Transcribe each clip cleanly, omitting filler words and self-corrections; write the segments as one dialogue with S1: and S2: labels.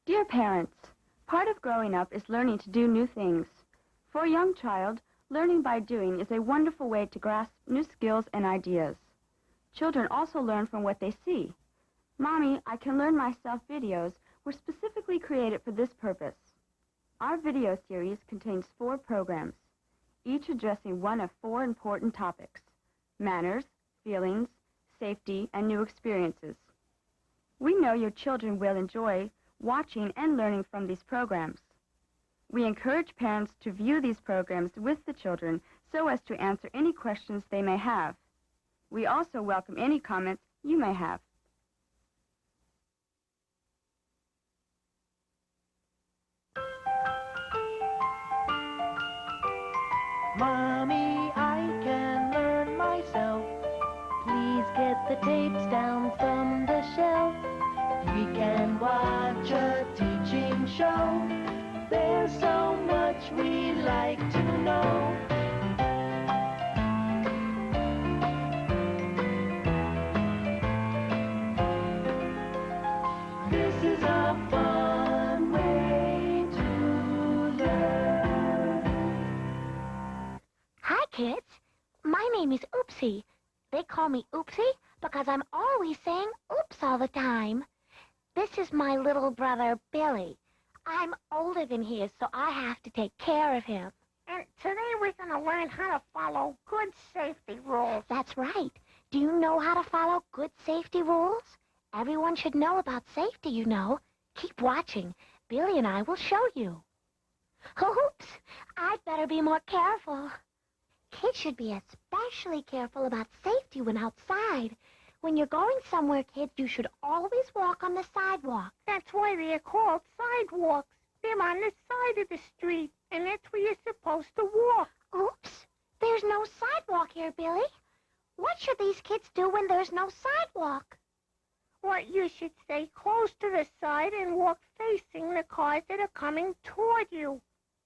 S1: Dear parents, part of growing up is learning to do new things. For a young child, learning by doing is a wonderful way to grasp new skills and ideas. Children also learn from what they see. Mommy, I Can Learn Myself videos were specifically created for this purpose. Our video series contains 4 programs, each addressing one of 4 important topics: manners, feelings, safety, and new experiences. We know your children will enjoy watching and learning from these programs. We encourage parents to view these programs with the children so as to answer any questions they may have. We also welcome any comments you may have.
S2: Mommy, I can learn myself. Please get the tapes down from the shelf. We can watch a teaching show. There's so much we like to know. This is a fun way to learn.
S3: Hi, kids. My name is Oopsie. They call me Oopsie because I'm always saying oops all the time. This is my little brother, Billy. I'm older than he is, so I have to take care of him.
S4: And today we're going to learn how to follow good safety rules.
S3: That's right. Do you know how to follow good safety rules? Everyone should know about safety, you know. Keep watching. Billy and I will show you. Oops! I'd better be more careful. Kids should be especially careful about safety when outside. When you're going somewhere, kids, you should always walk on the sidewalk.
S4: That's why they're called sidewalks. They're on the side of the street, and that's where you're supposed to walk.
S3: Oops! There's no sidewalk here, Billy. What should these kids do when there's no sidewalk?
S4: Well, you should stay close to the side and walk facing the cars that are coming toward you.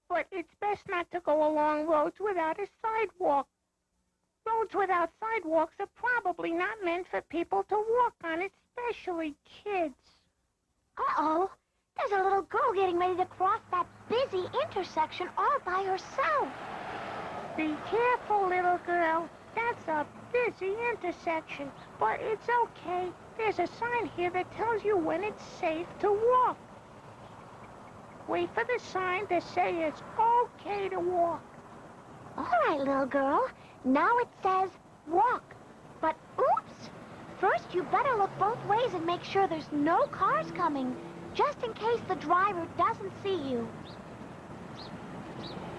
S4: But it's best not to go along roads without a sidewalk. Roads without sidewalks are probably not meant for people to walk on, especially kids.
S3: Uh-oh. There's a little girl getting ready to cross that busy intersection all by herself.
S4: Be careful, little girl. That's a busy intersection, but it's okay. There's a sign here that tells you when it's safe to walk. Wait for the sign to say it's okay to walk.
S3: All right, little girl. Now it says walk. But oops! First, you better look both ways and make sure there's no cars coming, just in case the driver doesn't see you.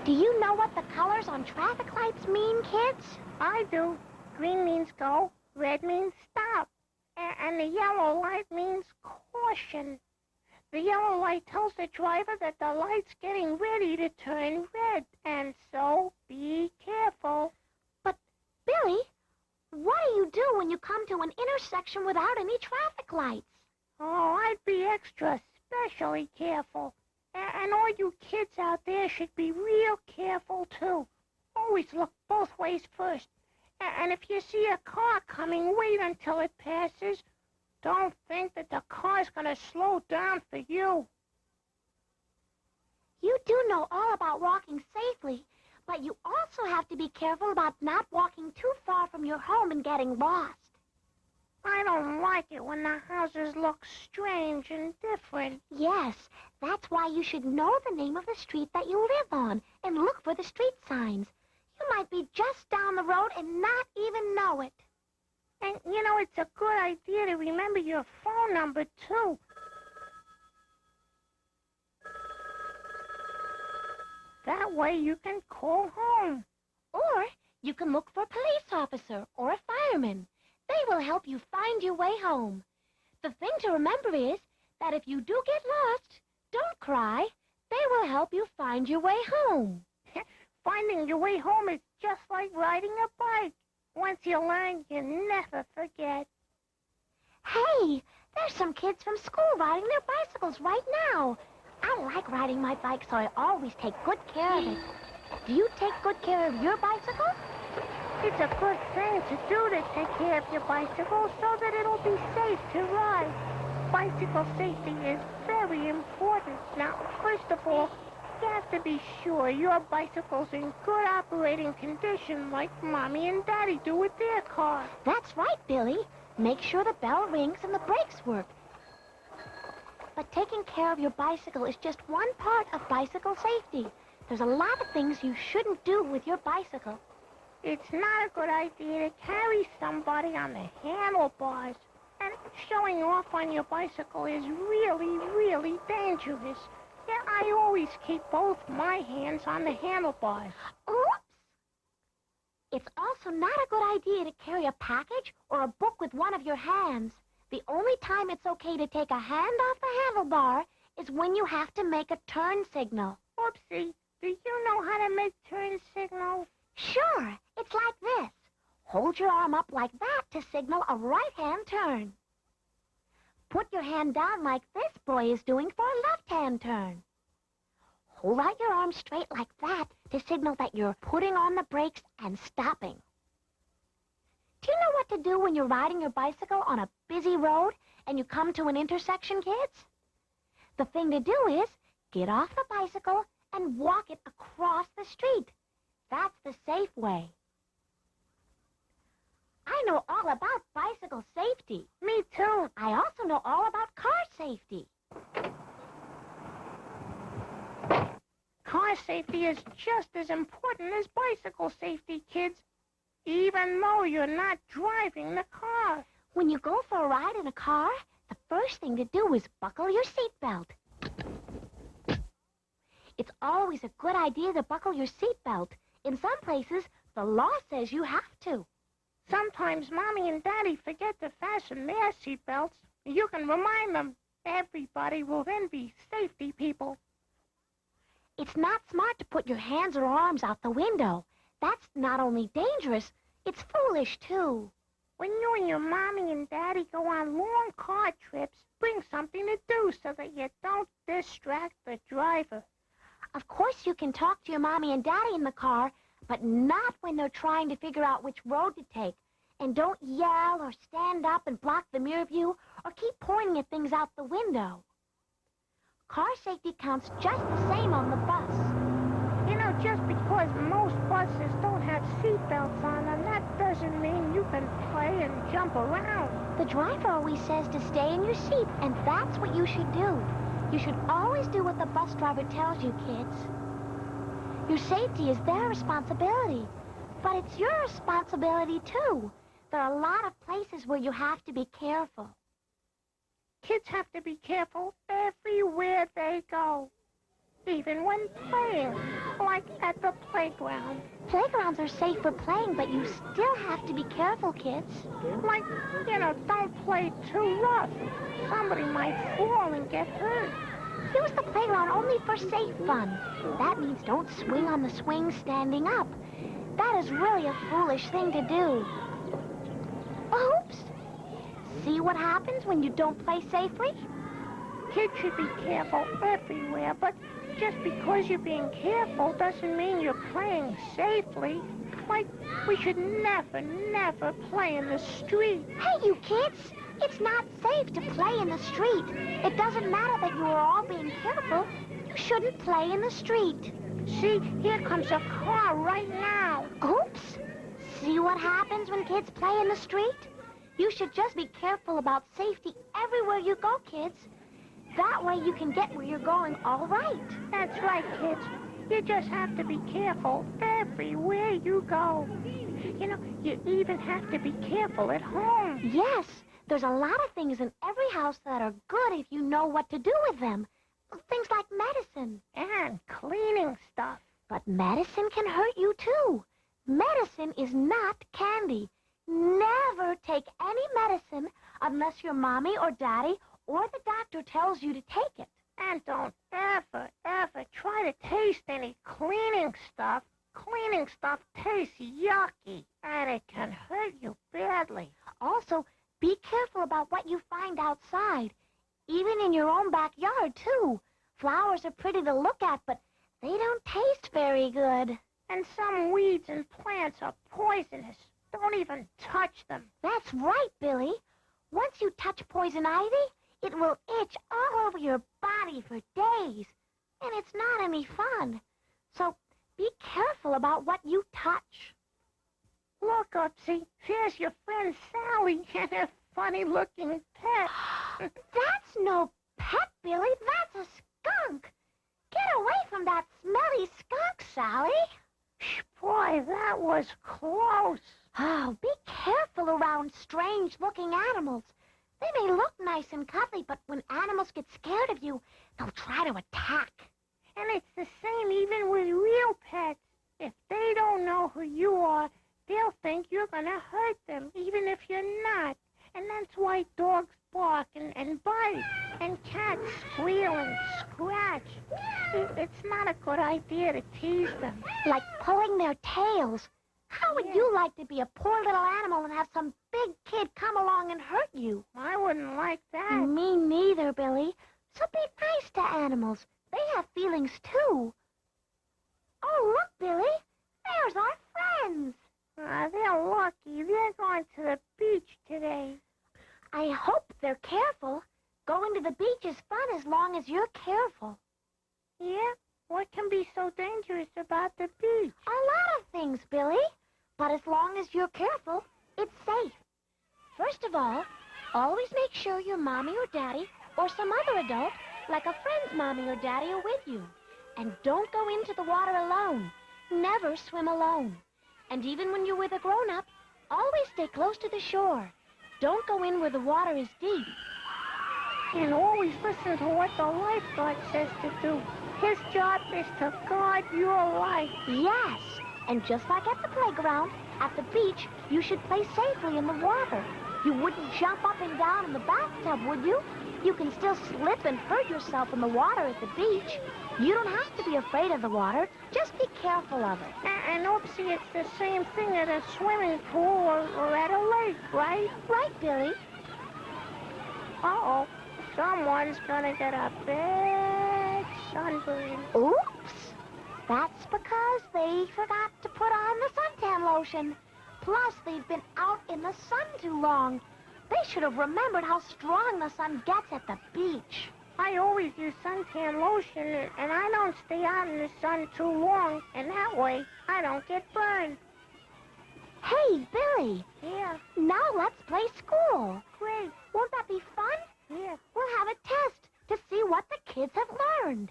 S3: Do you know what the colors on traffic lights mean, kids?
S4: I do. Green means go, red means stop, and the yellow light means caution. The yellow light tells the driver that the light's getting ready to turn red, and so be careful.
S3: But, Billy, what do you do when you come to an intersection without any traffic lights?
S4: Oh, I'd be extra especially careful. And all you kids out there should be real careful, too. Always look both ways first. And if you see a car coming, wait until it passes. Don't think that the car's going to slow down for you.
S3: You do know all about walking safely, but you also have to be careful about not walking too far from your home and getting lost.
S4: I don't like it when the houses look strange and different.
S3: Yes, that's why you should know the name of the street that you live on and look for the street signs. You might be just down the road and not even know it.
S4: And, you know, it's a good idea to remember your phone number, too. That way you can call home.
S3: Or you can look for a police officer or a fireman. They will help you find your way home. The thing to remember is that if you do get lost, don't cry. They will help you find your way home.
S4: Finding your way home is just like riding a bike. Once you learn, you never forget.
S3: Hey, there's some kids from school riding their bicycles right now. I like riding my bike, so I always take good care of it. Do you take good care of your bicycle?
S4: It's a good thing to do to take care of your bicycle so that it'll be safe to ride. Bicycle safety is very important. Now, first of all, you have to be sure your bicycle's in good operating condition like Mommy and Daddy do with their car.
S3: That's right, Billy. Make sure the bell rings and the brakes work. But taking care of your bicycle is just one part of bicycle safety. There's a lot of things you shouldn't do with your bicycle.
S4: It's not a good idea to carry somebody on the handlebars. And showing off on your bicycle is really, really dangerous. Yeah, I always keep both my hands on the handlebars.
S3: Oops! It's also not a good idea to carry a package or a book with one of your hands. The only time it's okay to take a hand off the handlebar is when you have to make a turn signal.
S4: Oopsie, do you know how to make turn signals?
S3: Sure, it's like this. Hold your arm up like that to signal a right-hand turn. Put your hand down like this boy is doing for a left-hand turn. Hold out your arm straight like that to signal that you're putting on the brakes and stopping. Do you know what to do when you're riding your bicycle on a busy road and you come to an intersection, kids? The thing to do is get off the bicycle and walk it across the street. That's the safe way. I know all about bicycle safety.
S4: Me too.
S3: I also know all about car safety.
S4: Car safety is just as important as bicycle safety, kids, even though you're not driving the car.
S3: When you go for a ride in a car, the first thing to do is buckle your seatbelt. It's always a good idea to buckle your seatbelt. In some places, the law says you have to.
S4: Sometimes Mommy and Daddy forget to fasten their seatbelts. You can remind them. Everybody will then be safety people.
S3: It's not smart to put your hands or arms out the window. That's not only dangerous, it's foolish, too.
S4: When you and your Mommy and Daddy go on long car trips, bring something to do so that you don't distract the driver.
S3: Of course, you can talk to your Mommy and Daddy in the car, but not when they're trying to figure out which road to take. And don't yell or stand up and block the mirror view or keep pointing at things out the window. Car safety counts just the same on the bus.
S4: You know, just because most buses don't have seatbelts on them, that doesn't mean you can play and jump around.
S3: The driver always says to stay in your seat, and that's what you should do. You should always do what the bus driver tells you, kids. Your safety is their responsibility, but it's your responsibility, too. There are a lot of places where you have to be careful.
S4: Kids have to be careful everywhere they go, even when playing, like at the playground.
S3: Playgrounds are safe for playing, but you still have to be careful, kids.
S4: Like, don't play too rough. Somebody might fall and get hurt.
S3: Use the playground only for safe fun. That means don't swing on the swing standing up. That is really a foolish thing to do. Oops! See what happens when you don't play safely?
S4: Kids should be careful everywhere, but just because you're being careful doesn't mean you're playing safely. Like, we should never play in the street.
S3: Hey, you kids! It's not safe to play in the street. It doesn't matter that you are all being careful. You shouldn't play in the street.
S4: See, here comes a car right now.
S3: Oops! See what happens when kids play in the street? You should just be careful about safety everywhere you go, kids. That way you can get where you're going all right.
S4: That's right, kids. You just have to be careful everywhere you go. You even have to be careful at home.
S3: Yes, there's a lot of things in every house that are good if you know what to do with them. Things like medicine.
S4: And cleaning stuff.
S3: But medicine can hurt you, too. Medicine is not candy. Never take any medicine unless your mommy or daddy or the doctor tells you to take it.
S4: And don't ever try to taste any cleaning stuff. Cleaning stuff tastes yucky, and it can hurt you badly.
S3: Also, be careful about what you find outside, even in your own backyard, too. Flowers are pretty to look at, but they don't taste very good.
S4: And some weeds and plants are poisonous. Don't even touch them.
S3: That's right, Billy. Once you touch poison ivy, It will itch all over your body for days, and it's not any fun. So be careful about what you touch.
S4: Look, Upsy, there's your friend Sally and her funny-looking pet.
S3: That's no pet, Billy. That's a skunk. Get away from that smelly skunk, Sally.
S4: Boy, that was close.
S3: Oh, be careful around strange-looking animals. They may look nice and cuddly, but when animals get scared of you, they'll try to attack.
S4: And it's the same even with real pets. If they don't know who you are, they'll think you're going to hurt them, even if you're not. And that's why dogs bark and bite, and cats squeal and scratch. It's not a good idea to tease them.
S3: Like pulling their tails. How would
S4: Yeah.
S3: you like to be a poor little animal and have some big kid come along and hurt you?
S4: I wouldn't like that.
S3: Me neither, Billy. So be nice to animals. They have feelings, too. Oh, look, Billy. There's our friends.
S4: They're lucky. They're going to the beach today.
S3: I hope they're careful. Going to the beach is fun as long as you're careful.
S4: Yeah? What can be so dangerous about the beach?
S3: A lot of things, Billy. But as long as you're careful, it's safe. First of all, always make sure your mommy or daddy or some other adult, like a friend's mommy or daddy, are with you. And don't go into the water alone. Never swim alone. And even when you're with a grown-up, always stay close to the shore. Don't go in where the water is deep.
S4: And always listen to what the lifeguard says to do. His job is to guard your life.
S3: Yes, and just like at the playground, at the beach, you should play safely in the water. You wouldn't jump up and down in the bathtub, would you? You can still slip and hurt yourself in the water at the beach. You don't have to be afraid of the water. Just be careful of it.
S4: And Oopsie, it's the same thing at a swimming pool or at a lake, right?
S3: Right, Billy?
S4: Uh-oh. Someone's gonna get a bad sunburn.
S3: Oops. That's because they forgot to put on the suntan lotion. Plus, they've been out in the sun too long. They should have remembered how strong the sun gets at the beach.
S4: I always use suntan lotion, and I don't stay out in the sun too long, and that way I don't get burned.
S3: Hey, Billy,
S4: Yeah,
S3: now let's play school.
S4: great.
S3: Won't that be fun?
S4: Yeah.
S3: We'll have a test to see what the kids have learned.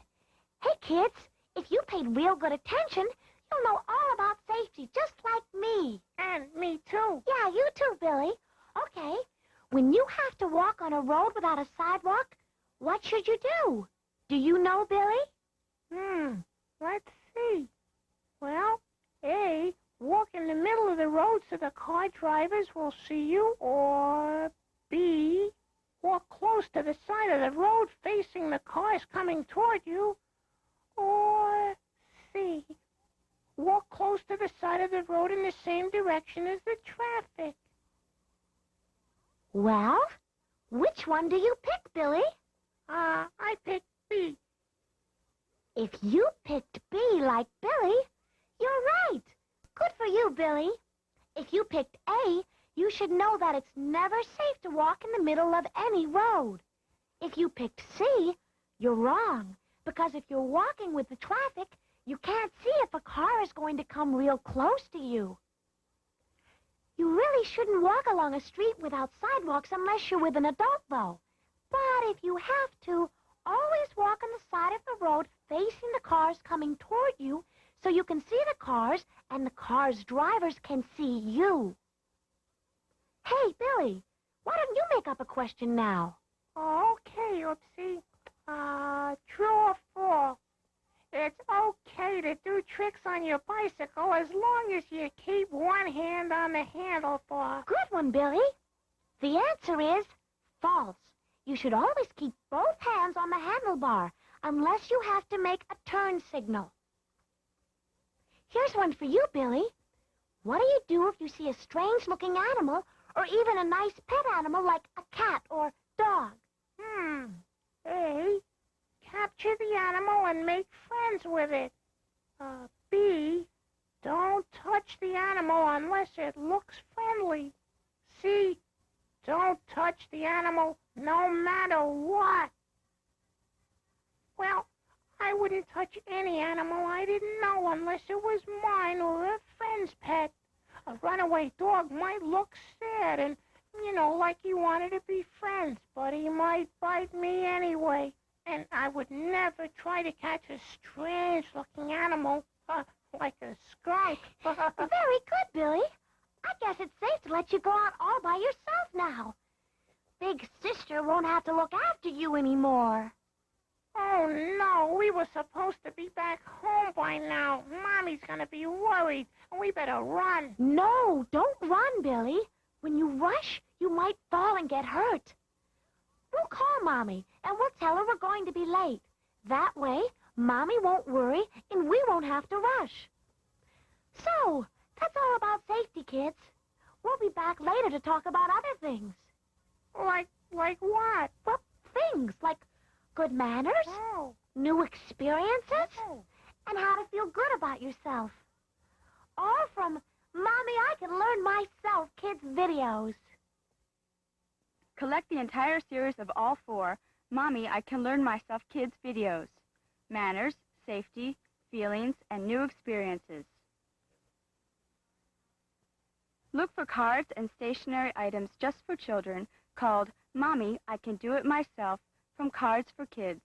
S3: Hey, kids, if you paid real good attention, you'll know all about safety, just like me.
S4: And me too.
S3: Yeah, you too, Billy. Okay, when you have to walk on a road without a sidewalk, what should you do? Do you know, Billy?
S4: Let's see. Well, A, walk in the middle of the road so the car drivers will see you, or B, walk close to the side of the road facing the cars coming toward you, or C, walk close to the side of the road in the same direction as the traffic.
S3: Well, which one do you pick, Billy?
S4: I picked B.
S3: If you picked B like Billy, you're right. Good for you, Billy. If you picked A, you should know that it's never safe to walk in the middle of any road. If you picked C, you're wrong, because if you're walking with the traffic, you can't see if a car is going to come real close to you. You really shouldn't walk along a street without sidewalks unless you're with an adult, though. But if you have to, always walk on the side of the road facing the cars coming toward you so you can see the cars and the cars' drivers can see you. Hey, Billy, why don't you make up a question now?
S4: Okay, Oopsie. True or false? It's okay to do tricks on your bicycle as long as you keep one hand on the handlebar.
S3: Good one, Billy. The answer is false. You should always keep both hands on the handlebar unless you have to make a turn signal. Here's one for you, Billy. What do you do if you see a strange-looking animal or even a nice pet animal like a cat or dog?
S4: A, capture the animal and make friends with it. B, don't touch the animal unless it looks friendly. C, Don't touch the animal no matter what. Well, I wouldn't touch any animal I didn't know unless it was mine or a friend's pet. A runaway dog might look sad and, like he wanted to be friends, but he might bite me anyway. And I would never try to catch a strange-looking animal, like a skunk.
S3: Very good, Billy. I guess it's safe to let you go out all by yourself now. Big sister won't have to look after you anymore.
S4: Oh, no, we were supposed to be back home by now. Mommy's gonna be worried, and we better run.
S3: No, don't run, Billy. When you rush, you might fall and get hurt. We'll call Mommy, and we'll tell her we're going to be late. That way, Mommy won't worry, and we won't have to rush. So, that's all about safety, kids. We'll be back later to talk about other things.
S4: Like what?
S3: Well, things like good manners,
S4: Oh.
S3: new experiences,
S4: Oh.
S3: and how to feel good about yourself. All from Mommy, I Can Learn Myself Kids videos.
S1: Collect the entire series of all 4 Mommy, I Can Learn Myself Kids videos. Manners, safety, feelings, and new experiences. Look for cards and stationery items just for children called Mommy, I Can Do It Myself from Cards for Kids.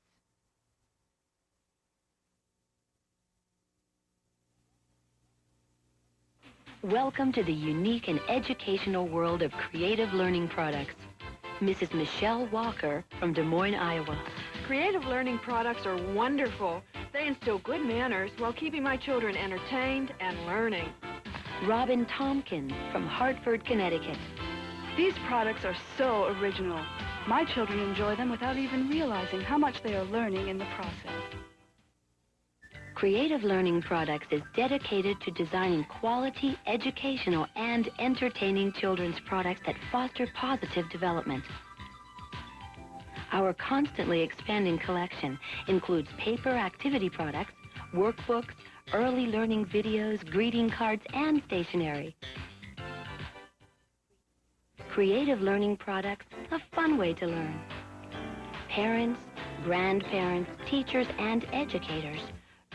S5: Welcome to the unique and educational world of creative learning products. Mrs. Michelle Walker from Des Moines, Iowa.
S6: Creative learning products are wonderful. They instill good manners while keeping my children entertained and learning.
S5: Robin Tompkins from Hartford, Connecticut.
S7: These products are so original. My children enjoy them without even realizing how much they are learning in the process.
S5: Creative Learning Products is dedicated to designing quality, educational, and entertaining children's products that foster positive development. Our constantly expanding collection includes paper activity products, workbooks, early learning videos, greeting cards, and stationery. Creative Learning Products, a fun way to learn. Parents, grandparents, teachers, and educators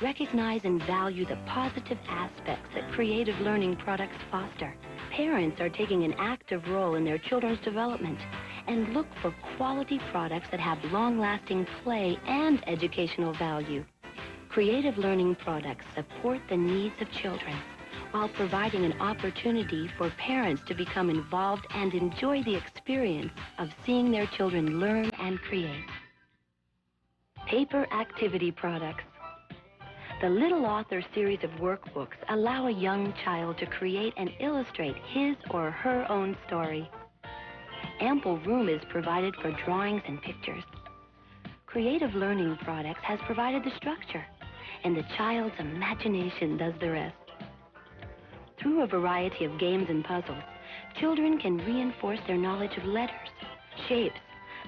S5: recognize and value the positive aspects that creative learning products foster. Parents are taking an active role in their children's development and look for quality products that have long-lasting play and educational value. Creative learning products support the needs of children while providing an opportunity for parents to become involved and enjoy the experience of seeing their children learn and create. Paper activity products. The Little Author series of workbooks allow a young child to create and illustrate his or her own story. Ample room is provided for drawings and pictures. Creative Learning Products has provided the structure, and the child's imagination does the rest. Through a variety of games and puzzles, children can reinforce their knowledge of letters, shapes,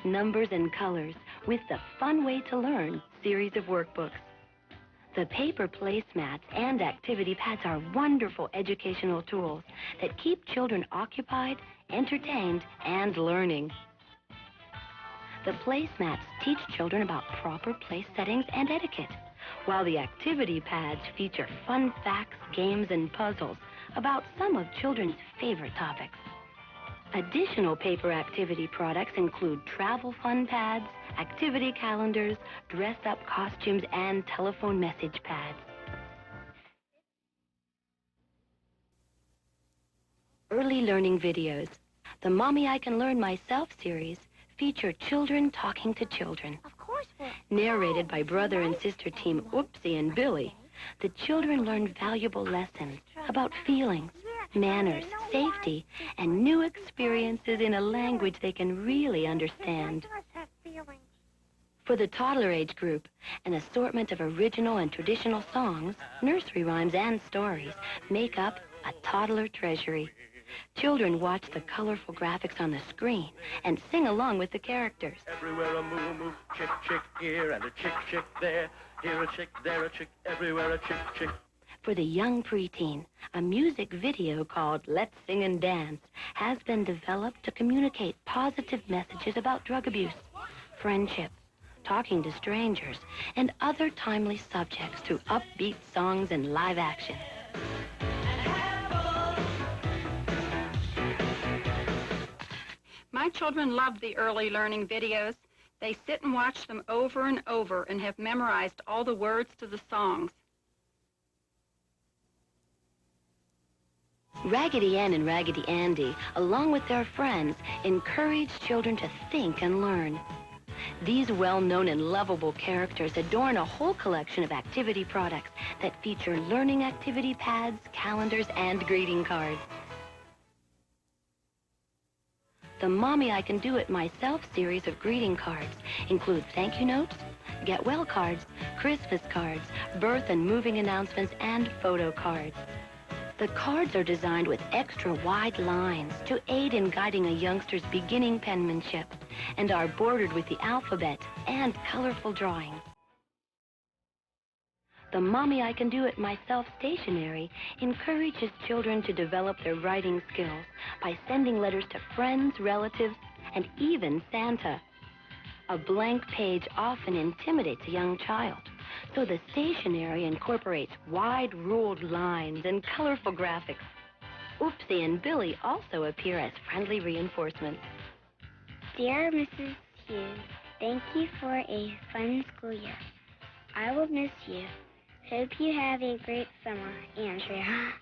S5: numbers, and colors with the Fun Way to Learn series of workbooks. The paper placemats and activity pads are wonderful educational tools that keep children occupied, entertained, and learning. The placemats teach children about proper place settings and etiquette, while the activity pads feature fun facts, games, and puzzles about some of children's favorite topics. Additional paper activity products include travel fun pads, activity calendars, dress-up costumes, and telephone message pads. Early learning videos. The Mommy, I Can Learn Myself series feature children talking to children.
S3: Of course we're...
S5: Narrated by brother and sister team Oopsie and Billy, the children learn valuable lessons about feelings, manners, safety, and new experiences in a language they can really understand. For the toddler age group, an assortment of original and traditional songs, nursery rhymes, and stories make up a toddler treasury. Children watch the colorful graphics on the screen and sing along with the characters.
S8: Everywhere a moo moo, chick chick here and a chick chick there. Here a chick, there a chick, everywhere a chick chick.
S5: For the young preteen, a music video called Let's Sing and Dance has been developed to communicate positive messages about drug abuse, friendship, talking to strangers, and other timely subjects through upbeat songs and live action.
S9: My children love the early learning videos. They sit and watch them over and over and have memorized all the words to the songs.
S5: Raggedy Ann and Raggedy Andy, along with their friends, encourage children to think and learn. These well-known and lovable characters adorn a whole collection of activity products that feature learning activity pads, calendars, and greeting cards. The Mommy I Can Do It Myself series of greeting cards include thank you notes, get well cards, Christmas cards, birth and moving announcements, and photo cards. The cards are designed with extra wide lines to aid in guiding a youngster's beginning penmanship and are bordered with the alphabet and colorful drawings. The Mommy I Can Do It Myself stationery encourages children to develop their writing skills by sending letters to friends, relatives, and even Santa. A blank page often intimidates a young child, so the stationery incorporates wide ruled lines and colorful graphics. Oopsie and Billy also appear as friendly reinforcements.
S10: Dear Mrs. Hughes, thank you for a fun school year. I will miss you. Hope you have a great summer, Andrea.